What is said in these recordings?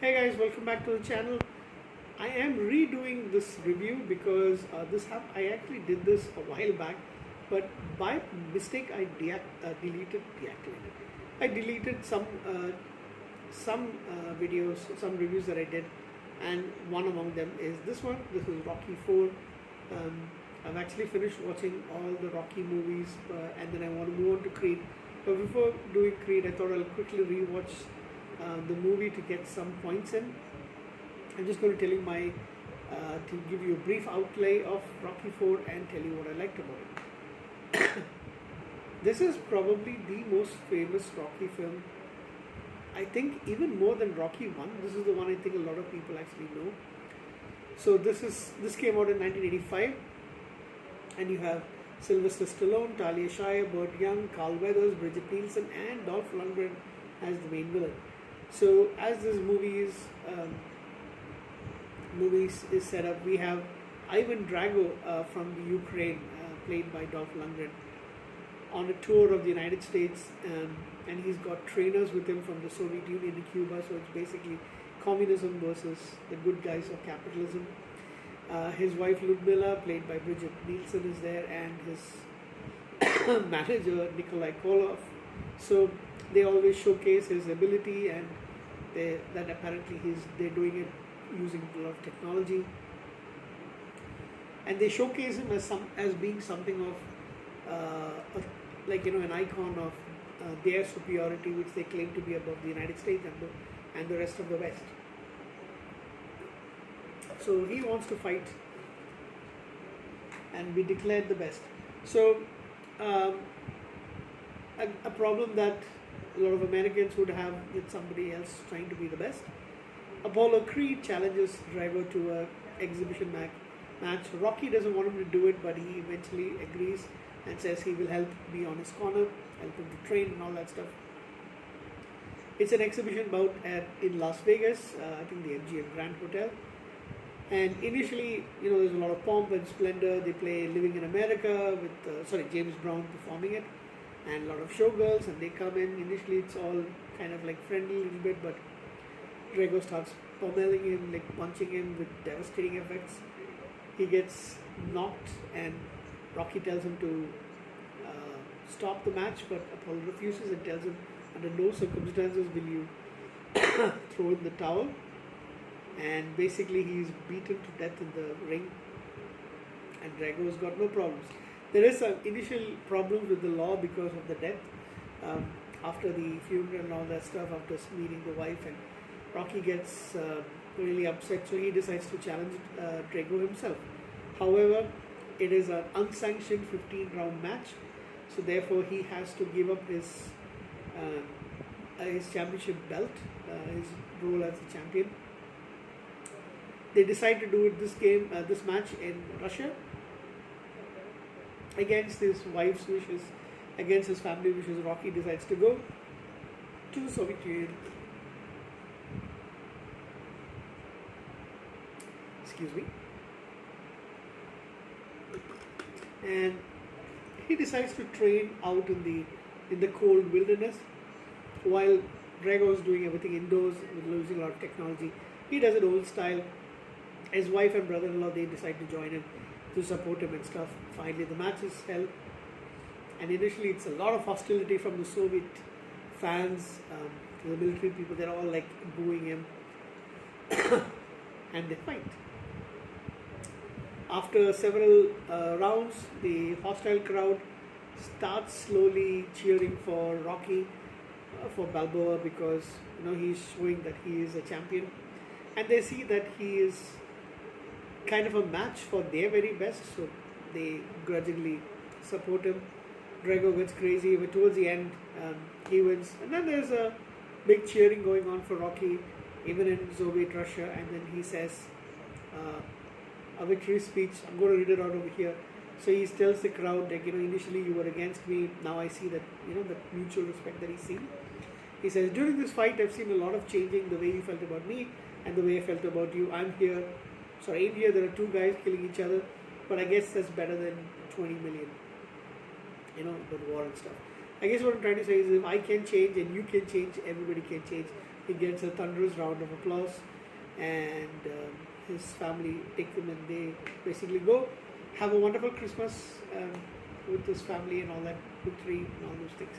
Hey guys, welcome back to the channel. I am redoing this review because I actually did this a while back, but by mistake I deactivated. I deleted some videos, some reviews that I did, and one among them is this one. This is Rocky 4. I've actually finished watching all the Rocky movies, and then I want to move on to Creed. But before doing Creed, I thought I'll quickly rewatch the movie to get some points in. I'm just going to tell you to give you a brief outlay of Rocky 4 and tell you what I liked about it. This is probably the most famous Rocky film. I think even more than Rocky 1. This is the one I think a lot of people actually know. So this came out in 1985, and you have Sylvester Stallone, Talia Shire, Burt Young, Carl Weathers, Bridget Nielsen, and Dolph Lundgren as the main villain. So as this movie is set up, we have Ivan Drago from the Ukraine, played by Dolph Lundgren, on a tour of the United States, and he's got trainers with him from the Soviet Union to Cuba. So it's basically communism versus the good guys of capitalism. His wife Ludmilla, played by Bridget Nielsen, is there, and his manager Nikolai Koloff. So they always showcase his ability, and that apparently they're doing it using a lot of technology, and they showcase him as being something of an icon of their superiority, which they claim to be above the United States and the rest of the West. So he wants to fight and be declared the best. So a problem that a lot of Americans would have with somebody else trying to be the best. Apollo Creed challenges Drago to an exhibition match. Rocky doesn't want him to do it, but he eventually agrees and says he will help be on his corner, help him to train and all that stuff. It's an exhibition bout in Las Vegas, I think the MGM Grand Hotel. And initially, there's a lot of pomp and splendor. They play Living in America with James Brown performing it, and a lot of showgirls, and they come in. Initially it's all kind of like friendly a little bit, but Drago starts pummeling him, like punching him with devastating effects. He gets knocked, and Rocky tells him to stop the match, but Apollo refuses and tells him under no circumstances will you throw in the towel. And basically he's beaten to death in the ring, and Drago's got no problems. There is some initial problems with the law because of the death, after the funeral and all that stuff, after meeting the wife, and Rocky gets really upset, so he decides to challenge Drago himself. However, it is an unsanctioned 15-round match, so therefore he has to give up his championship belt, his role as a champion. They decide to do this match in Russia, against his wife's wishes, against his family wishes. Rocky decides to go to the Soviet Union. Excuse me. And he decides to train out in the cold wilderness, while Drago is doing everything indoors with using a lot of technology. He does it old style. His wife and brother-in-law, they decide to join him to support him and stuff. Finally, the match is held, and initially it's a lot of hostility from the Soviet fans, the military people. They're all like booing him, and they fight. After several rounds, the hostile crowd starts slowly cheering for Rocky, for Balboa, because he's showing that he is a champion, and they see that he is kind of a match for their very best, so they grudgingly support him. Drago gets crazy, but towards the end he wins, and then there's a big cheering going on for Rocky, even in Soviet Russia. And then he says a victory speech. I'm going to read it out over here. So he tells the crowd, like, initially you were against me, now I see that, the mutual respect that he's seen. He says, during this fight I've seen a lot of changing, the way you felt about me and the way I felt about you. In here there are two guys killing each other, but I guess that's better than 20 million, with war and stuff. I guess what I'm trying to say is, if I can change and you can change, everybody can change. He gets a thunderous round of applause, and his family take him, and they basically go have a wonderful Christmas with his family and all that, good tree and all those things.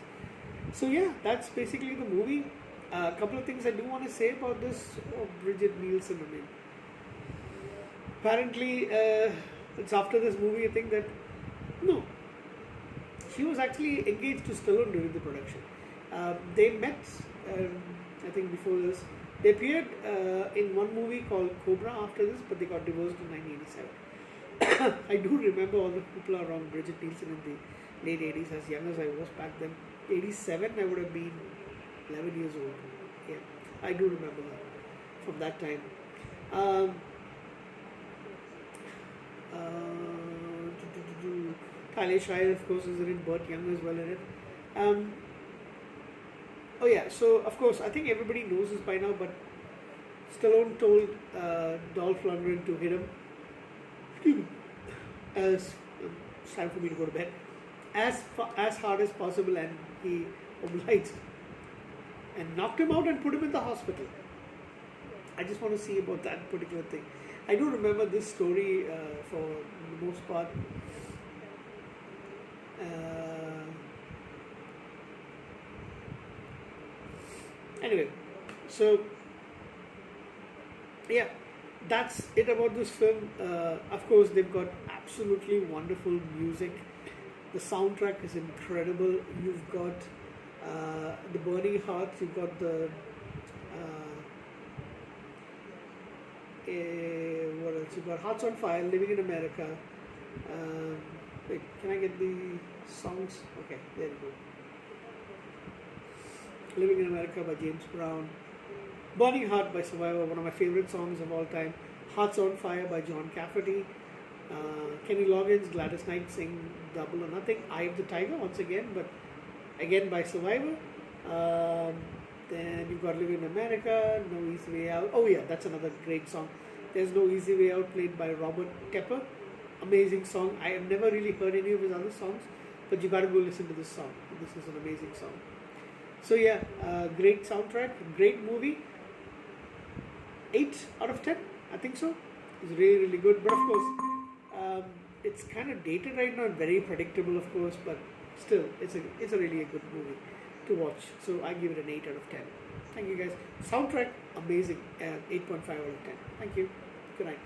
So yeah, that's basically the movie. A couple of things I do want to say about this. Bridget Nielsen, I mean, apparently it's after this movie, I think that no, she was actually engaged to Stallone during the production. They met, I think, before this. They appeared in one movie called Cobra after this, but they got divorced in 1987. I do remember all the people around Bridget Nielsen in the late 80s, as young as I was back then. 87, I would have been 11 years old. Yeah, I do remember her from that time. Um, Talia Shire, of course, is in it. Burt Young as well in it. Oh yeah, so of course, I think everybody knows this by now, but Stallone told Dolph Lundgren to hit him. Excuse me. It's time for me to go to bed. As hard as possible, and he obliged and knocked him out and put him in the hospital. I just want to see about that particular thing. I do remember this story for the most part. Anyway, so yeah, that's it about this film. Of course, they've got absolutely wonderful music. The soundtrack is incredible. You've got the Burning Hearts. You've got the what else? You've got Hearts on Fire, Living in America. Wait, can I get the songs? Okay, there you go. Living in America by James Brown. Burning Heart by Survivor, one of my favorite songs of all time. Hearts on Fire by John Cafferty. Kenny Loggins, Gladys Knight sing Double or Nothing. Eye of the Tiger once again, but again by Survivor. Then you've got Living in America, No Easy Way Out. Oh yeah, that's another great song. There's No Easy Way Out, played by Robert Tepper. Amazing song. I have never really heard any of his other songs, but you gotta go listen to this song. This is an amazing song. So yeah, great soundtrack, great movie. 8 out of 10, I think so. It's really, really good. But of course, it's kind of dated right now and very predictable, of course. But still, it's a really a good movie to watch. So I give it an 8 out of 10. Thank you guys. Soundtrack amazing. 8.5 out of 10. Thank you. Good night.